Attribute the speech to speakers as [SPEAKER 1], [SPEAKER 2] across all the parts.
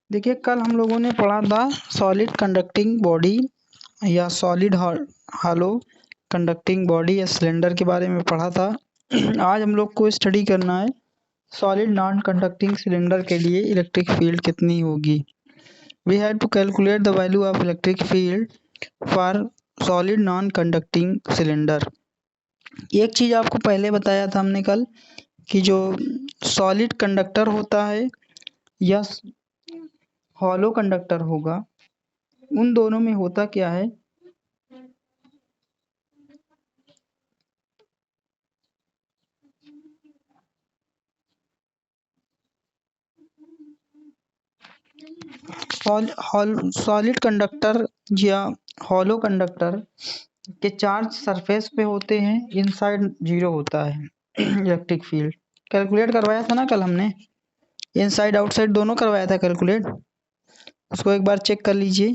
[SPEAKER 1] देखिए कल हम लोगों ने पढ़ा था सॉलिड कंडक्टिंग बॉडी या सॉलिड हालो कंडक्टिंग बॉडी या सिलेंडर के बारे में पढ़ा था। आज हम लोग को स्टडी करना है सॉलिड नॉन कंडक्टिंग सिलेंडर के लिए इलेक्ट्रिक फील्ड कितनी होगी। We have to calculate the value of electric field for solid non conducting cylinder. एक चीज़ आपको पहले बताया था हमने कल कि जो सॉलिड कंडक्टर होता है या हॉलो कंडक्टर होगा, उन दोनों में होता क्या है, सॉलिड कंडक्टर या हॉलो कंडक्टर के चार्ज सरफेस पे होते हैं, इनसाइड जीरो होता है इलेक्ट्रिक फील्ड। कैलकुलेट करवाया था ना कल हमने, इनसाइड आउटसाइड दोनों करवाया था कैलकुलेट। उसको एक बार चेक कर लीजिए।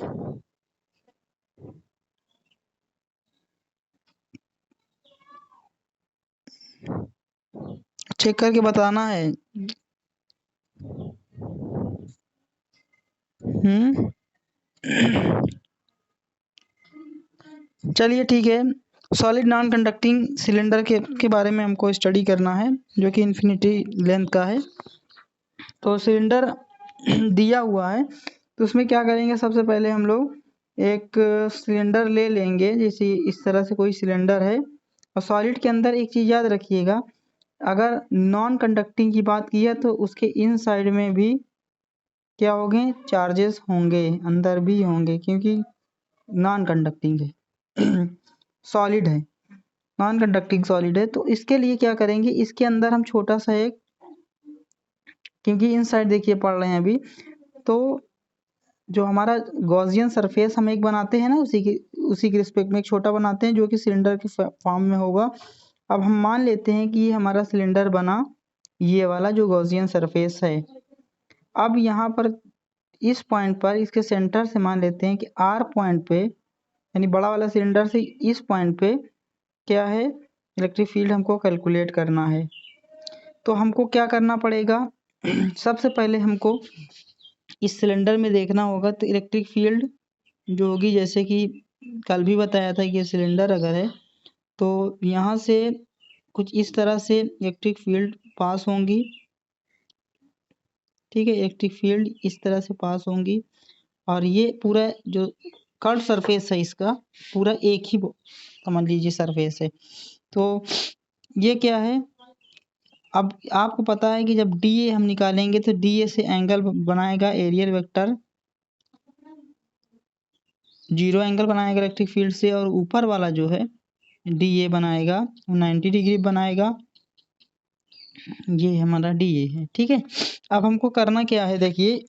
[SPEAKER 1] चेक करके बताना है। चलिए ठीक है। सॉलिड नॉन कंडक्टिंग सिलेंडर के बारे में हमको स्टडी करना है, जो कि इन्फिनिटी लेंथ का है। तो सिलेंडर दिया हुआ है, तो उसमें क्या करेंगे, सबसे पहले हम लोग एक सिलेंडर ले लेंगे। जैसे इस तरह से कोई सिलेंडर है, और सॉलिड के अंदर एक चीज़ याद रखिएगा, अगर नॉन कंडक्टिंग की बात की है तो उसके इन साइड में भी क्या होंगे, चार्जेस होंगे, अंदर भी होंगे, क्योंकि नॉन कंडक्टिंग है सॉलिड है, नॉन कंडक्टिंग सॉलिड है। तो इसके लिए क्या करेंगे, इसके अंदर हम छोटा सा एक, क्योंकि इन साइड देखिए पढ़ रहे हैं अभी, तो जो हमारा गॉसियन सरफेस हम एक बनाते हैं ना, उसी के रिस्पेक्ट में एक छोटा बनाते हैं जो कि सिलेंडर के फॉर्म में होगा। अब हम मान लेते हैं कि ये हमारा सिलेंडर बना, ये वाला जो गॉसियन सरफेस है। अब यहाँ पर इस पॉइंट पर इसके सेंटर से मान लेते हैं कि आर पॉइंट पे, यानी बड़ा वाला सिलेंडर से इस पॉइंट पे क्या है, इलेक्ट्रिक फील्ड हमको कैलकुलेट करना है। तो हमको क्या करना पड़ेगा सबसे पहले हमको इस सिलेंडर में देखना होगा, तो इलेक्ट्रिक फील्ड जो होगी, जैसे कि कल भी बताया था कि ये सिलेंडर अगर है तो यहाँ से कुछ इस तरह से इलेक्ट्रिक फील्ड पास होंगी। ठीक है, इलेक्ट्रिक फील्ड इस तरह से पास होंगी, और ये पूरा जो कर्व सरफेस है इसका पूरा एक ही समझ लीजिए सरफेस है। तो ये क्या है, अब आपको पता है कि जब डी ए हम निकालेंगे तो डी ए से एंगल बनाएगा एरियल वेक्टर, जीरो एंगल बनाएगा इलेक्ट्रिक फील्ड से, और ऊपर वाला जो है डी ए बनाएगा 90 डिग्री बनाएगा। ये हमारा डी ए है। ठीक है, अब हमको करना क्या है, देखिए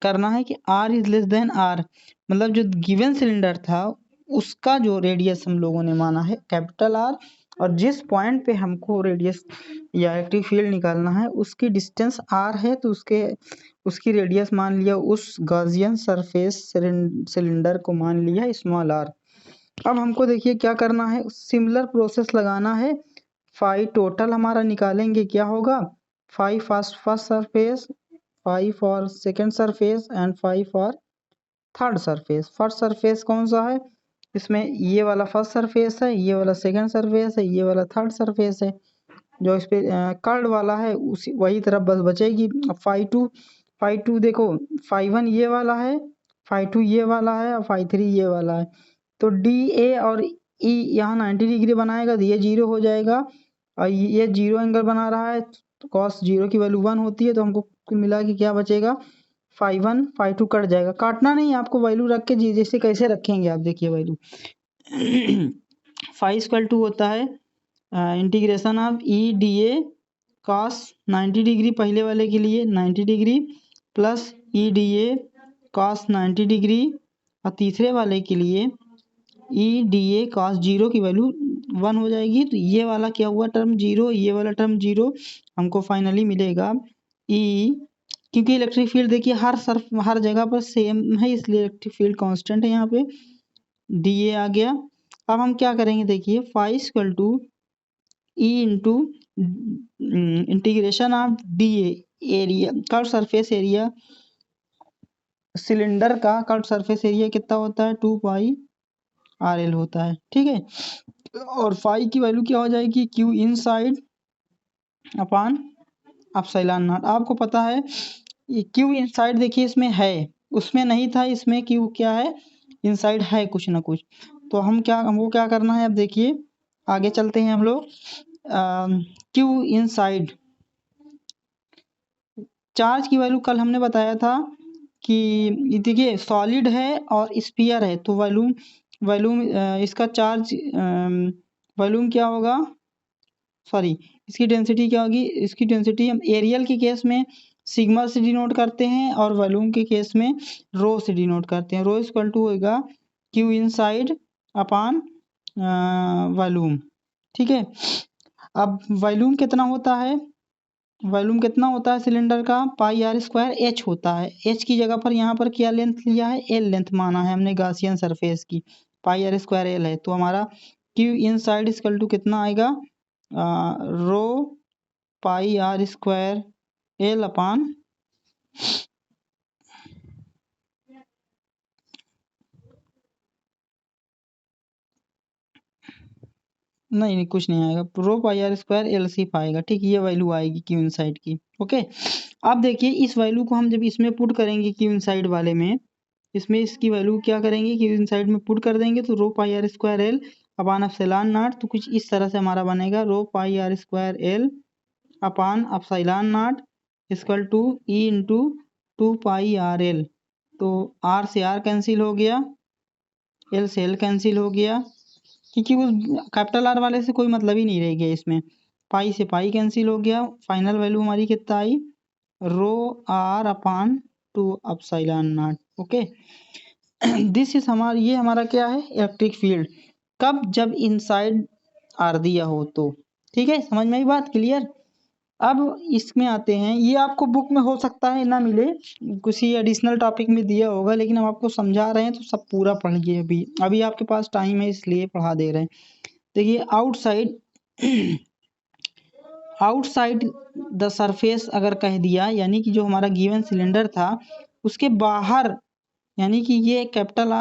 [SPEAKER 1] करना है कि R is less than R, मतलब जो गिवन सिलेंडर था उसका जो रेडियस हम लोगों ने माना है कैपिटल आर, और जिस पॉइंट पे हमको रेडियस या इलेक्ट्रिक फील्ड निकालना है उसकी डिस्टेंस आर है, तो उसकी रेडियस मान लिया, उस गॉसियन सरफेस सिलेंडर को मान लिया स्मॉल आर। अब हमको देखिए क्या करना है, सिमिलर प्रोसेस लगाना है। फाई टोटल हमारा निकालेंगे, क्या होगा, phi first surface, phi for second surface, and phi for third surface. First surface कौन सा है, इसमें ये वाला फर्स्ट सरफेस है, ये वाला सेकेंड सरफेस है, ये वाला थर्ड सरफेस है। जो इस पे कर्ड वाला है उसी वही तरफ बस बचेगी। अब फाई टू देखो, फाई वन ये वाला है, फाई टू ये वाला है, और फाई थ्री ये वाला है। तो डी ए और ई यहाँ 90 डिग्री बनाएगा, तो ये जीरो हो जाएगा, और ये जीरो एंगल बना रहा है, तो कॉस जीरो की वैल्यू 1 होती है, तो हमको कुल मिला के क्या बचेगा, phi one phi two cut जाएगा। काटना नहीं, आपको वैल्यू रख के जैसे कैसे रखेंगे आप देखिए वैल्यू फाई स्क्वायर टू होता है integration of E D A cos 90 degree पहले वाले के लिए 90 degree plus E D A cos 90 degree, और तीसरे वाले के लिए ई डी ए कॉस जीरो की वैल्यू 1 हो जाएगी। तो ये वाला क्या हुआ, टर्म जीरो, ये वाला टर्म जीरो, हमको फाइनली मिलेगा ई, क्योंकि इलेक्ट्रिक फील्ड देखिए हर जगह पर सेम है, इसलिए इलेक्ट्रिक फील्ड कांस्टेंट है यहाँ पे, डी ए आ गया। अब हम क्या करेंगे, देखिए phi equal to E into integration of D A area curve surface area cylinder का कर्व सरफेस एरिया कितना होता है 2 पाई RL होता है, ठीक है। और फाई की वैल्यू क्या हो जाएगी Q inside upon epsilon not. आपको पता है ये क्यू इनसाइड देखिए इसमें है, उसमें नहीं था, इसमें क्यू क्या है इनसाइड है कुछ ना कुछ। तो हमको क्या करना है, अब देखिए आगे चलते हैं हम लोग। क्यू इनसाइड चार्ज की वैल्यू कल हमने बताया था कि देखिए सॉलिड है और स्फीयर है, तो वॉल्यूम वॉल्यूम इसका चार्ज वॉल्यूम क्या होगा, सॉरी इसकी डेंसिटी क्या होगी, इसकी डेंसिटी हम एरियल के केस में सिग्मा से डिनोट करते हैं और वॉल्यूम के केस में रो से डिनोट करते हैं। रो इक्वल टू होगा क्यू इनसाइड अपान वॉल्यूम, ठीक है। अब वॉल्यूम कितना होता है, वॉल्यूम कितना होता है सिलेंडर का पाई आर स्क्वायर एच होता है। एच की जगह पर यहाँ पर क्या लेंथ लिया है, एल लेंथ माना है हमने गासियन सरफेस की, पाई आर स्क्वायर एल है, तो हमारा क्यू इनसाइड इक्वल टू कितना आएगा रो पाई आर स्क्वायर एल अपान नहीं कुछ नहीं आएगा, रो पाई आर स्क्वायर एल सिर्फ आएगा, ठीक, ये वैल्यू आएगी क्यू इनसाइड की, ओके। अब देखिए इस वैल्यू को हम जब इसमें पुट करेंगे क्यू इनसाइड वाले में, इसमें इसकी वैल्यू क्या करेंगे कि इनसाइड में पुट कर देंगे, तो rho pi R square L upon epsilon naught, तो कुछ इस तरह से हमारा बनेगा rho pi R square L upon epsilon not equal to E into 2 pi R L. तो आर से आर कैंसिल हो गया, एल से एल कैंसिल हो गया, क्योंकि उस कैपिटल आर वाले से कोई मतलब ही नहीं रह गया इसमें। पाई से पाई कैंसिल हो गया, फाइनल वैल्यू हमारी कितना आई rho R upon 2 epsilon naught, okay. This is ये हमारा क्या है इलेक्ट्रिक फील्ड, कब जब इनसाइड आर दिया हो तो, ठीक है, समझ में आई बात क्लियर। अब इसमें आते हैं, ये आपको बुक में हो सकता है ना मिले, किसी एडिशनल टॉपिक में दिया होगा, लेकिन हम आपको समझा रहे हैं तो सब पूरा पढ़िए, अभी अभी आपके पास टाइम है इसलिए पढ़ा दे रहे हैं। देखिए आउटसाइड आउटसाइड द सरफेस अगर कह दिया, यानी कि जो हमारा गिवन सिलेंडर था उसके बाहर, यानी कि ये कैपिटल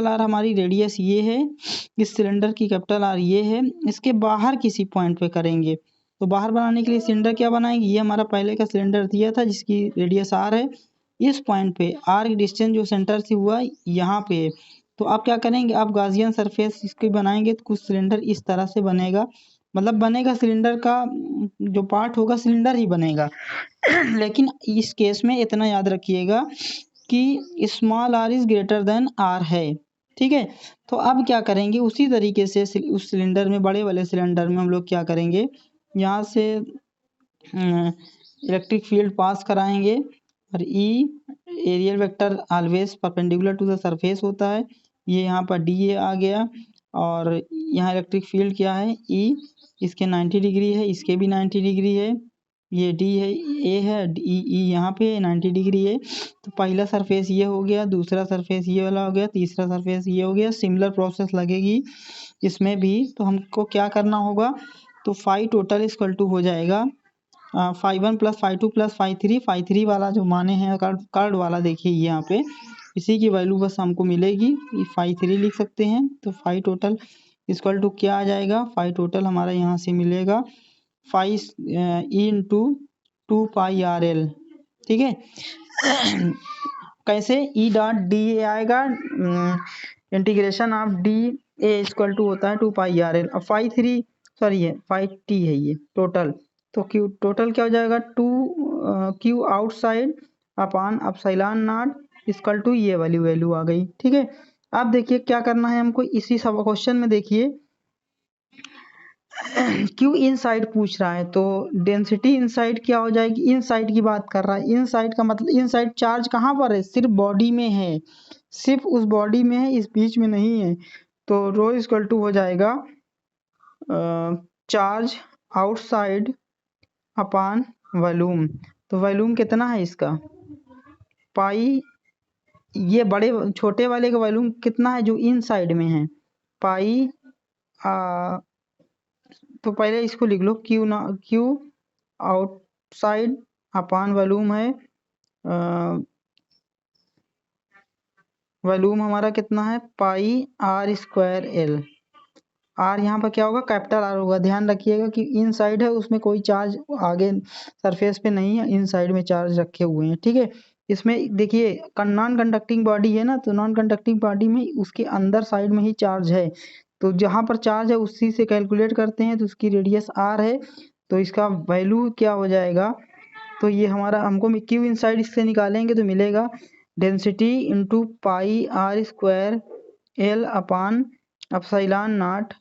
[SPEAKER 1] आर हमारी रेडियस ये है, इस सिलेंडर की कैपिटल आर ये है, इसके बाहर किसी पॉइंट पे करेंगे, तो बाहर बनाने के लिए सिलेंडर क्या बनाएंगे, ये हमारा पहले का सिलेंडर दिया था जिसकी रेडियस आर है, इस पॉइंट पे आर की डिस्टेंस जो सेंटर से हुआ यहाँ पे, तो आप क्या करेंगे, आप गाजियन सरफेस इसकी बनाएंगे तो कुछ सिलेंडर इस तरह से बनेगा, मतलब बनेगा सिलेंडर का जो पार्ट होगा सिलेंडर ही बनेगा। लेकिन इस केस में इतना याद रखिएगा कि small R is greater than R है, ठीक है। तो अब क्या करेंगे उसी तरीके से उस सिलेंडर में, बड़े वाले सिलेंडर में हम लोग क्या करेंगे, यहाँ से इलेक्ट्रिक फील्ड पास कराएंगे, और E areal vector always perpendicular to the surface होता है, ये यहाँ पर डी ए आ गया, और यहाँ इलेक्ट्रिक फील्ड क्या है ई, इसके 90 डिग्री है, इसके भी 90 डिग्री है, ये डी है ए है ई ई यहाँ पे 90 डिग्री है, तो पहला सरफेस ये हो गया, दूसरा सरफेस ये वाला हो गया, तीसरा सरफेस ये हो गया, सिमिलर प्रोसेस लगेगी इसमें भी। तो हमको क्या करना होगा, तो फाई टोटल इक्वल टू हो जाएगा फाई 1 प्लस फाई 2 प्लस फाई 3 वाला जो माने हैं कार्ड वाला देखिए यहाँ पे, इसी की वैल्यू बस हमको मिलेगी, फाई 3 लिख सकते हैं, तो फाई टोटल इक्वल टू क्या आ जाएगा, फाई टोटल हमारा यहाँ से मिलेगा phi E into 2 pi R L, ठीक है। कैसे ई डॉट डी ए आएगा, integration of D A equal to होता है 2 पाई आर एल, अब फाई 3 सॉरी है फाई टी है ये टोटल, तो क्यू टोटल क्या हो जाएगा 2 Q outside upon epsilon not equal to ये वाली वैल्यू आ गई, ठीक है। अब देखिए क्या करना है हमको, इसी सब क्वेश्चन में देखिए क्यू इनसाइड पूछ रहा है, तो डेंसिटी इनसाइड क्या हो जाएगी, इनसाइड की बात कर रहा है, इनसाइड का मतलब इनसाइड चार्ज कहाँ पर है, सिर्फ बॉडी में है, सिर्फ उस बॉडी में है, इस बीच में नहीं है, तो रो इक्वल टू हो जाएगा चार्ज आउटसाइड अपान वॉल्यूम, तो वॉल्यूम कितना है इसका पाई, ये बड़े छोटे वाले का वॉल्यूम कितना है जो इनसाइड में है पाई तो पहले इसको लिख लो क्यू आउटसाइड अपान वॉल्यूम है वॉल्यूम हमारा कितना है पाई आर स्क्वायर एल। आर यहाँ पर क्या होगा कैपिटल आर होगा। ध्यान रखिएगा कि इन साइड है उसमें कोई चार्ज आगे सरफेस पे नहीं है, इन साइड में चार्ज रखे हुए हैं। ठीक है, इसमें देखिए नॉन कंडक्टिंग बॉडी है ना, तो नॉन कंडक्टिंग बॉडी में उसके अंदर साइड में ही चार्ज है, तो जहाँ पर चार्ज है उसी से कैलकुलेट करते हैं, तो उसकी रेडियस आर है, तो इसका वैल्यू क्या हो जाएगा, तो ये हमारा हमको क्यू इन साइड इससे निकालेंगे तो मिलेगा density into pi R square L upon epsilon not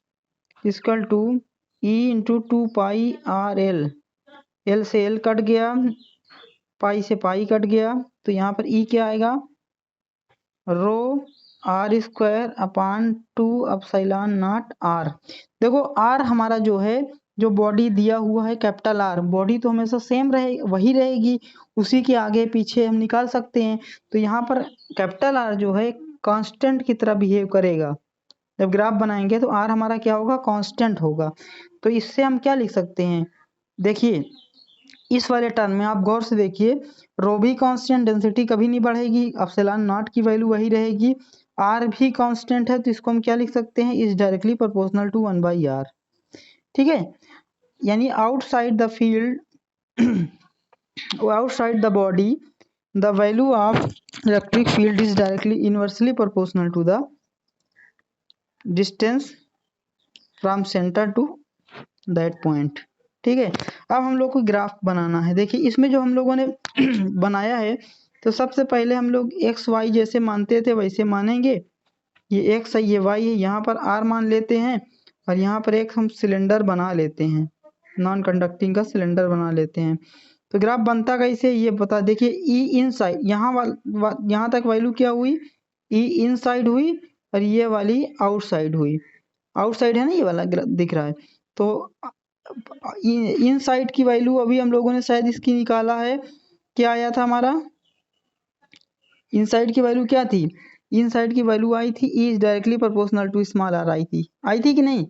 [SPEAKER 1] equal to E into 2 pi R L. L से एल कट गया, पाई से पाई कट गया, तो यहाँ पर ई क्या आएगा rho R square upon 2 epsilon naught R. देखो आर हमारा जो है जो बॉडी दिया हुआ है कैपिटल आर, बॉडी तो हमेशा सेम रहे वही रहेगी, उसी के आगे पीछे हम निकाल सकते हैं। तो यहाँ पर कैपिटल आर जो है कांस्टेंट की तरह बिहेव करेगा। जब ग्राफ बनाएंगे तो आर हमारा क्या होगा कांस्टेंट होगा। तो इससे हम क्या लिख सकते हैं, देखिए इस वाले टर्म में आप गौर से देखिए, रो भी कांस्टेंट, डेंसिटी कभी नहीं बढ़ेगी, एप्सिलॉन नॉट की वैल्यू वही रहेगी, आर भी कांस्टेंट है, तो इसको हम क्या लिख सकते हैं is directly proportional to 1/r। ठीक है, यानी outside the field outside the body the value of electric field is directly inversely proportional to the distance from centre to that point. ठीक है, अब हम लोग को ग्राफ बनाना है। देखिए इसमें जो हम लोगों ने बनाया है, तो सबसे पहले हम लोग एक्स वाई जैसे मानते थे वैसे मानेंगे, ये एक्स है ये वाई है, यहाँ पर आर मान लेते हैं, और यहाँ पर एक हम सिलेंडर बना लेते हैं, नॉन कंडक्टिंग का सिलेंडर बना लेते हैं। तो ग्राफ बनता कैसे ये बता, देखिए ई इन साइड यहाँ तक वैल्यू क्या हुई ई इन साइड हुई, और ये वाली आउटसाइड हुई, आउटसाइड है ना ये वाला दिख रहा है। तो इन साइड की वैल्यू अभी हम लोगों ने शायद इसकी निकाला है, क्या आया था हमारा इन साइड की वैल्यू क्या थी, इन साइड की वैल्यू आई थी E is directly proportional to small R, आई थी कि नहीं,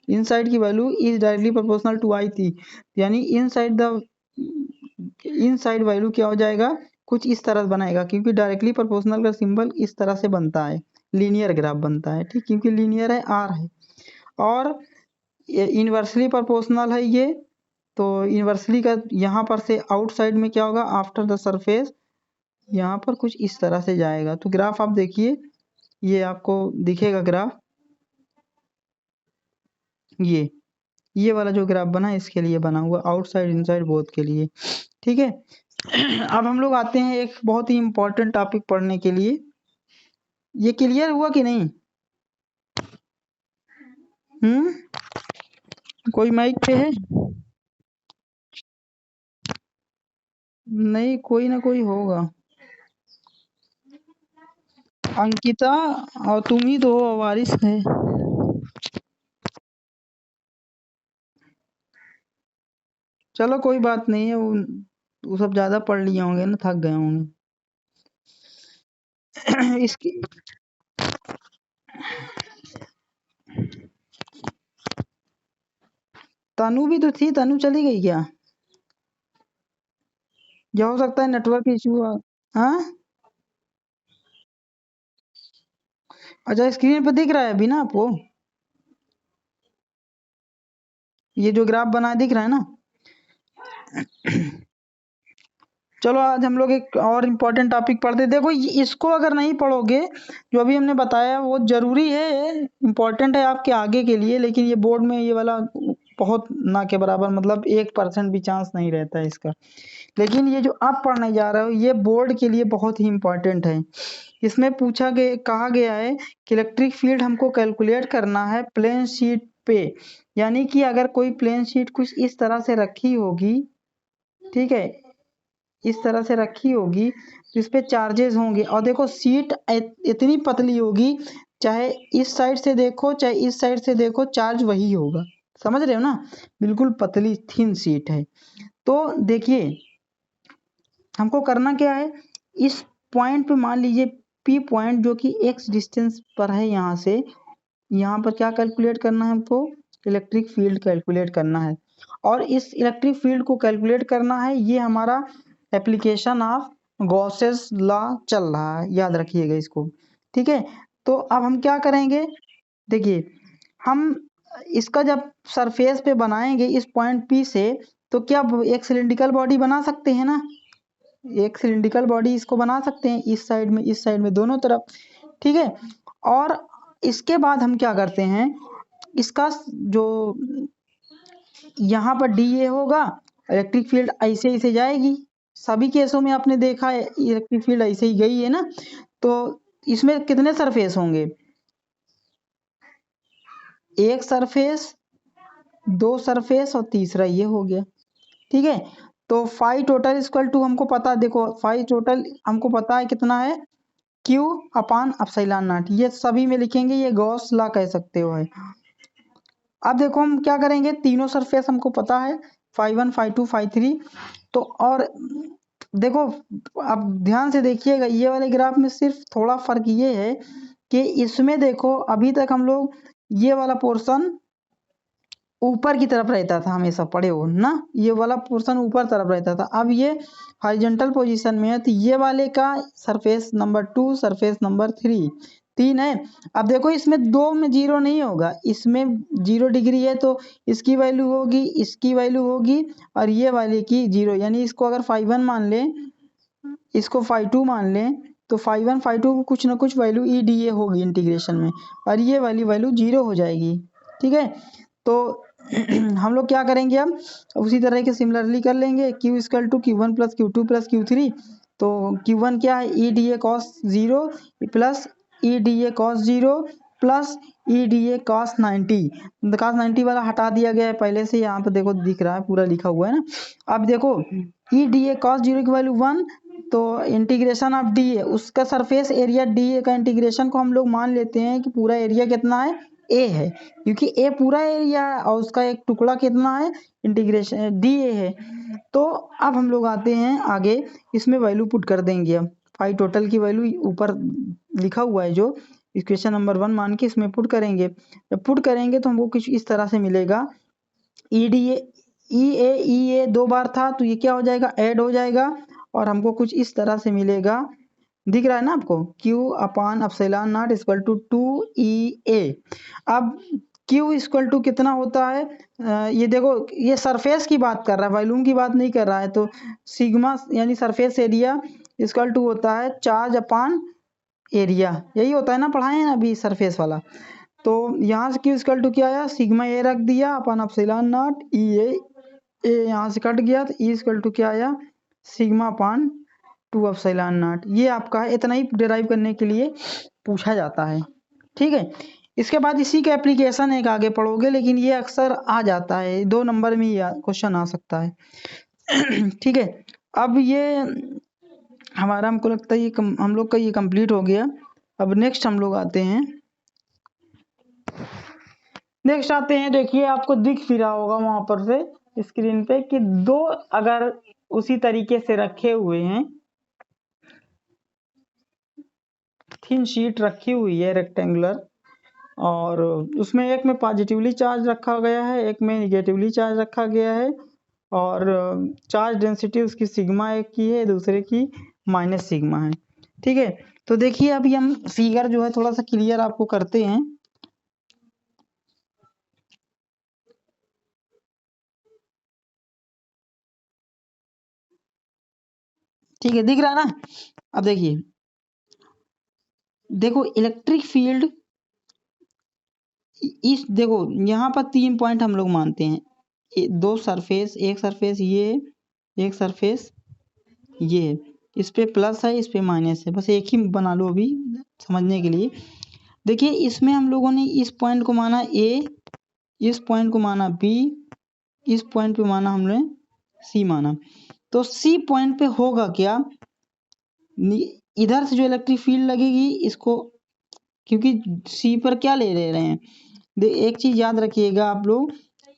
[SPEAKER 1] इन साइड की value is directly proportional to आई थी, यानी इन साइड वैल्यू क्या हो जाएगा कुछ इस तरह बनाएगा, क्योंकि डायरेक्टली प्रोपोर्शनल का सिंबल इस तरह से बनता है, लीनियर ग्राफ बनता है। ठीक, क्योंकि लीनियर है आर है, और इनवर्सली प्रोपोर्शनल है ये, तो इनवर्सली का यहाँ पर से आउटसाइड में क्या होगा आफ्टर द सरफेस, यहाँ पर कुछ इस तरह से जाएगा। तो ग्राफ आप देखिए ये आपको दिखेगा ग्राफ, ये वाला जो ग्राफ बना है इसके लिए बना हुआ, आउटसाइड इनसाइड बोथ के लिए। ठीक है, अब हम लोग आते हैं एक बहुत ही इंपॉर्टेंट टॉपिक पढ़ने के लिए, ये क्लियर हुआ कि नहीं, कोई माइक पे है, नहीं कोई ना कोई होगा, अंकिता और तुम ही तो हो, वारिस है। चलो कोई बात नहीं है, वो सब ज्यादा पढ़ लिए होंगे ना, थक गए होंगे। इसकी तनु भी तो थी, तनु चली गई क्या, या हो सकता है नेटवर्क इशू। हाँ अच्छा, स्क्रीन पर दिख रहा है अभी ना आपको, ये जो ग्राफ बना दिख रहा है ना। चलो आज हम लोग एक और इम्पोर्टेंट टॉपिक पढ़ते, देखो इसको अगर नहीं पढ़ोगे, जो अभी हमने बताया वो जरूरी है, इम्पोर्टेंट है आपके आगे के लिए, लेकिन ये बोर्ड में ये वाला बहुत ना के बराबर, मतलब 1% भी चांस नहीं रहता है इसका। लेकिन ये जो आप पढ़ने जा रहे हो ये बोर्ड के लिए बहुत ही इम्पोर्टेंट है। इसमें कहा गया है कि इलेक्ट्रिक फील्ड हमको कैलकुलेट करना है प्लेन शीट पे, यानी कि अगर कोई प्लेन शीट कुछ इस तरह से रखी होगी, ठीक है, इस तरह से रखी होगी, तो इस पे चार्जेस होंगे, और देखो सीट इतनी पतली होगी, चाहे इस साइड से देखो चाहे इस साइड से देखो चार्ज वही होगा, समझ रहे हो ना, बिल्कुल पतली थिन सीट है। तो देखिए हमको करना क्या है, इस पॉइंट पे मान लीजिए पी पॉइंट जो कि एक्स डिस्टेंस पर है, यहाँ से यहाँ पर क्या कैलकुलेट करना है हमको, इलेक्ट्रिक फील्ड कैलकुलेट करना है, और इस इलेक्ट्रिक फील्ड को कैलकुलेट करना है, ये हमारा एप्लीकेशन ऑफ गॉसेस लॉ चल रहा है, याद रखिएगा इसको। ठीक है, तो अब हम क्या करेंगे, देखिए हम इसका जब सरफेस पे बनाएंगे इस पॉइंट पी से, तो क्या एक सिलिंड्रिकल बॉडी बना सकते हैं ना, एक सिलिंड्रिकल बॉडी इसको बना सकते हैं, इस साइड में दोनों तरफ। ठीक है, और इसके बाद हम क्या करते हैं, इसका जो यहाँ पर डी ए होगा, इलेक्ट्रिक फील्ड ऐसे ऐसे जाएगी, सभी केसों में आपने देखा है इलेक्ट्रिक फील्ड ऐसे ही गई है ना। तो इसमें कितने सरफेस होंगे, एक सरफेस, दो सरफेस और तीसरा ये हो गया। ठीक है, तो फाई टोटल इक्वल टू हमको पता, देखो फाई टोटल हमको पता है कितना है, क्यू अपान एप्सिलॉन नॉट, ये सभी में लिखेंगे, ये गॉस लॉ कह सकते हो है। अब देखो हम क्या करेंगे, तीनों सरफेस हमको पता है, फाई 1 फाई 2 फाई 3। तो और देखो अब ध्यान से देखिएगा, ये वाले ग्राफ में सिर्फ थोड़ा फर्क ये है कि इसमें देखो अभी तक हम लोग ये वाला पोर्शन ऊपर की तरफ रहता था, हमेशा पड़े हो ना, ये वाला पोर्शन ऊपर तरफ रहता था, अब ये हॉरिजॉन्टल पोजीशन में है, तो ये वाले का सरफेस नंबर 2 सरफेस नंबर 3 3 है। अब देखो इसमें दो में जीरो नहीं होगा, इसमें 0 डिग्री है तो इसकी वैल्यू होगी, इसकी वैल्यू होगी, और ये वाले की 0, यानी इसको अगर फाई 1 मान लें, इसको फाई 2 मान लें, तो फाई 1 फाई 2 को कुछ ना कुछ वैल्यू ई डी ए होगी इंटीग्रेशन में, और ये वाली वैल्यू 0 हो जाएगी। ठीक है, तो हम लोग क्या करेंगे, अब उसी तरह के सिमिलरली कर लेंगे, Q equal to Q1 plus Q2 plus Q3। तो Q1 क्या है, E D A cos 0 plus E D A cos 0 plus E D A cos 90, cos 90 वाला हटा दिया गया है पहले से, यहाँ पे देखो दिख रहा है पूरा लिखा हुआ है ना। अब देखो ई डी ए कॉस 0 की वैल्यू 1, तो इंटीग्रेशन ऑफ डी ए, उसका सरफेस एरिया डी ए का इंटीग्रेशन को हम लोग मान लेते हैं कि पूरा एरिया कितना है, ए है, क्योंकि ए पूरा एरिया है और उसका एक टुकड़ा कितना है, इंटीग्रेशन डी ए है। तो अब हम लोग आते हैं आगे, इसमें वैल्यू पुट कर देंगे, अब फाई टोटल की वैल्यू ऊपर लिखा हुआ है जो इक्वेशन नंबर 1 मान के इसमें पुट करेंगे, जब पुट करेंगे तो हमको कुछ इस तरह से मिलेगा, ई डी ए दो बार था तो ये क्या हो जाएगा, ऐड हो जाएगा, और हमको कुछ इस तरह से मिलेगा, दिख रहा है ना आपको, Q upon epsilon not equal to 2EA। अब Q इक्वल टू कितना होता है, ये देखो ये सरफेस की बात कर रहा है, वॉल्यूम की बात नहीं कर रहा है, तो सिग्मा यानी सरफेस एरिया इक्वल टू होता है चार्ज अपान एरिया, यही होता है ना, पढ़ाए हैं अभी सरफेस वाला। तो यहाँ से Q इक्वल टू क्या आया, सिग्मा ए रख दिया अपन एप्सिलॉन नॉट ई ए यहाँ से कट गया, तो ई इक्वल टू क्या आया, सिग्मा अपान 2 एप्सिलॉन नॉट, ये आपका है, इतना ही डिराइव करने के लिए पूछा जाता है। ठीक है, इसके बाद इसी का एप्लीकेशन एक आगे पढ़ोगे, लेकिन ये अक्सर आ जाता है, 2 नंबर में ये क्वेश्चन आ सकता है। ठीक है, अब ये हमारा, हमको लगता है ये हम लोग का ये कंप्लीट हो गया। अब नेक्स्ट हम लोग आते हैं, देखिए आपको दिख भी रहा होगा वहां पर से स्क्रीन पे कि दो अगर उसी तरीके से रखे हुए हैं, थिन शीट रखी हुई है रेक्टेंगुलर, और उसमें एक में पॉजिटिवली चार्ज रखा गया है, एक में निगेटिवली चार्ज रखा गया है, और चार्ज डेंसिटी उसकी सिग्मा एक की है, दूसरे की माइनस सिग्मा है। ठीक है, तो देखिए अभी हम फिगर जो है थोड़ा सा क्लियर आपको करते हैं। ठीक है, दिख रहा है ना। अब देखो इलेक्ट्रिक फील्ड, इस देखो यहाँ पर 3 पॉइंट हम लोग मानते हैं, दो सरफेस, एक सरफेस ये, एक सरफेस ये, इस पे प्लस है, इस पे माइनस है, बस एक ही बना लो अभी समझने के लिए। देखिए इसमें हम लोगों ने इस पॉइंट को माना ए, इस पॉइंट को माना बी, इस पॉइंट पे माना हमने सी माना। तो सी पॉइंट पे होगा क्या, इधर से जो इलेक्ट्रिक फील्ड लगेगी इसको, क्योंकि सी पर क्या ले रहे हैं, एक चीज याद रखिएगा आप लोग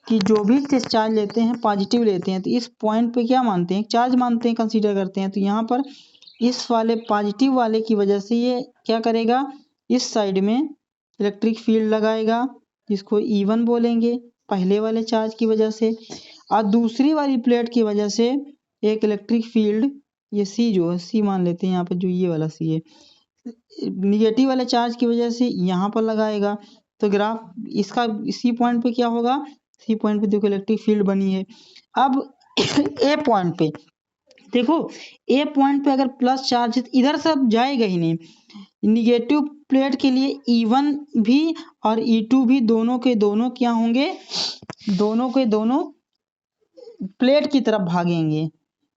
[SPEAKER 1] कि जो भी चार्ज लेते हैं पॉजिटिव लेते हैं, तो इस पॉइंट पे क्या मानते हैं, चार्ज मानते हैं, कंसीडर करते हैं। तो यहाँ पर इस वाले पॉजिटिव वाले की वजह से ये क्या करेगा, इस साइड में इलेक्ट्रिक फील्ड लगाएगा, जिसको E1 बोलेंगे पहले वाले चार्ज की वजह से, और दूसरी वाली प्लेट की वजह से एक इलेक्ट्रिक फील्ड ये सी जो है, सी मान लेते हैं यहाँ पे, जो ये वाला सी है, निगेटिव वाले चार्ज की वजह से यहाँ पर लगाएगा, तो ग्राफ इसका सी पॉइंट पे क्या होगा, सी पॉइंट पे देखो इलेक्ट्रिक फील्ड बनी है। अब ए पॉइंट पे देखो, ए पॉइंट पे अगर प्लस चार्ज है तो इधर सब जाएगा ही नहीं। निगेटिव प्लेट के लिए E1 भी और E2 भी दोनों के दोनों क्या होंगे, दोनों के दोनों प्लेट की तरफ भागेंगे।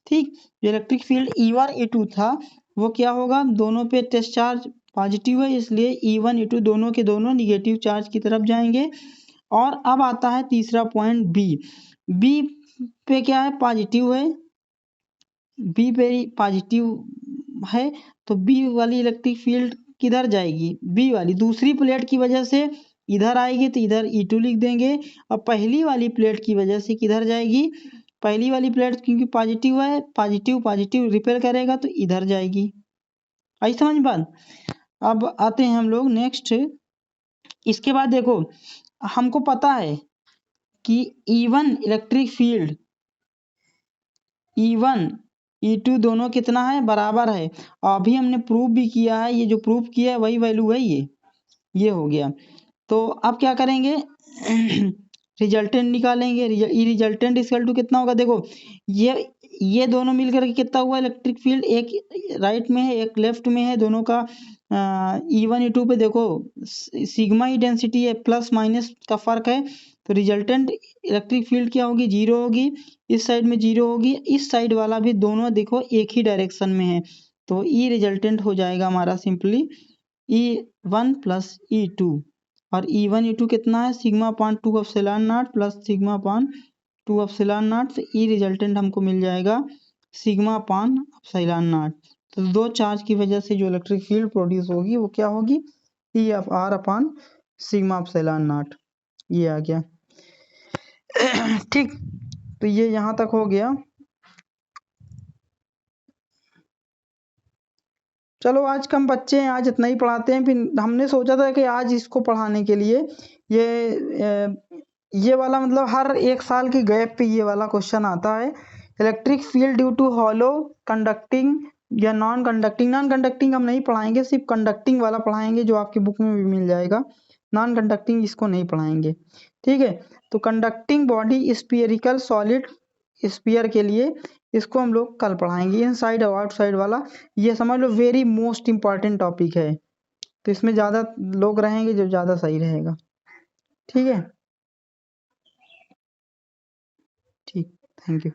[SPEAKER 1] ठीक, जो इलेक्ट्रिक फील्ड E1 E2 था वो क्या होगा, दोनों पे टेस्ट चार्ज पॉजिटिव है, इसलिए E1 E2 दोनों के दोनों निगेटिव चार्ज की तरफ जाएंगे। और अब आता है तीसरा पॉइंट बी। बी पे क्या है, पॉजिटिव है, बी पे पॉजिटिव है, तो बी वाली इलेक्ट्रिक फील्ड किधर जाएगी, बी वाली दूसरी प्लेट की वजह से इधर आएगी, तो इधर E2 लिख देंगे। और पहली वाली प्लेट की वजह से किधर जाएगी, पहली वाली प्लेट क्योंकि पॉजिटिव है, पॉजिटिव पॉजिटिव रिपेल करेगा तो इधर जाएगी। आई समझ बात। अब आते हैं हम लोग नेक्स्ट। इसके बाद देखो, हमको पता है कि E1 electric field, E1 E2 दोनों कितना है, बराबर है। और अभी हमने प्रूव भी किया है, ये जो प्रूव किया है वही वैल्यू है, ये हो गया। तो अब क्या करेंगे, रिजल्टेंट निकालेंगे। ई रिजल्टेंट इक्वल टू कितना होगा, देखो ये दोनों मिलकर के कितना हुआ इलेक्ट्रिक फील्ड, एक राइट में है एक लेफ्ट में है, दोनों का E1 E2 पे देखो सिग्मा ही डेंसिटी है, प्लस माइनस का फर्क है, तो रिजल्टेंट इलेक्ट्रिक फील्ड क्या होगी, जीरो होगी। इस साइड में जीरो होगी, इस साइड वाला भी दोनों देखो एक ही डायरेक्शन में है, तो ई रिजल्टेंट हो जाएगा हमारा सिंपली E1 प्लस E2। और E1 E2 कितना है, sigma upon 2 epsilon not plus sigma upon 2 epsilon naught, तो ई रिजल्टेंट हमको मिल जाएगा सिग्मा अपॉन एप्सिलॉन नॉट। तो दो चार्ज की वजह से जो इलेक्ट्रिक फील्ड प्रोड्यूस होगी वो क्या होगी, E of R upon sigma epsilon not, ये आ गया। ठीक, तो ये यहाँ तक हो गया। चलो आज कम बच्चे हैं, आज इतना ही पढ़ाते हैं। फिर हमने सोचा था कि आज इसको पढ़ाने के लिए ये वाला मतलब हर एक साल के गैप पे ये वाला क्वेश्चन आता है, electric field due to hollow conducting या नॉन कंडक्टिंग। नॉन कंडक्टिंग हम नहीं पढ़ाएंगे, सिर्फ कंडक्टिंग वाला पढ़ाएंगे जो आपकी बुक में भी मिल जाएगा। नॉन कंडक्टिंग इसको नहीं पढ़ाएंगे, ठीक है। तो conducting body spherical solid sphere के लिए इसको हम लोग कल पढ़ाएंगे। इनसाइड और आउटसाइड वाला ये समझ लो वेरी मोस्ट इंपॉर्टेंट टॉपिक है, तो इसमें ज़्यादा लोग रहेंगे जो ज़्यादा सही रहेगा, ठीक है। ठीक, थैंक यू।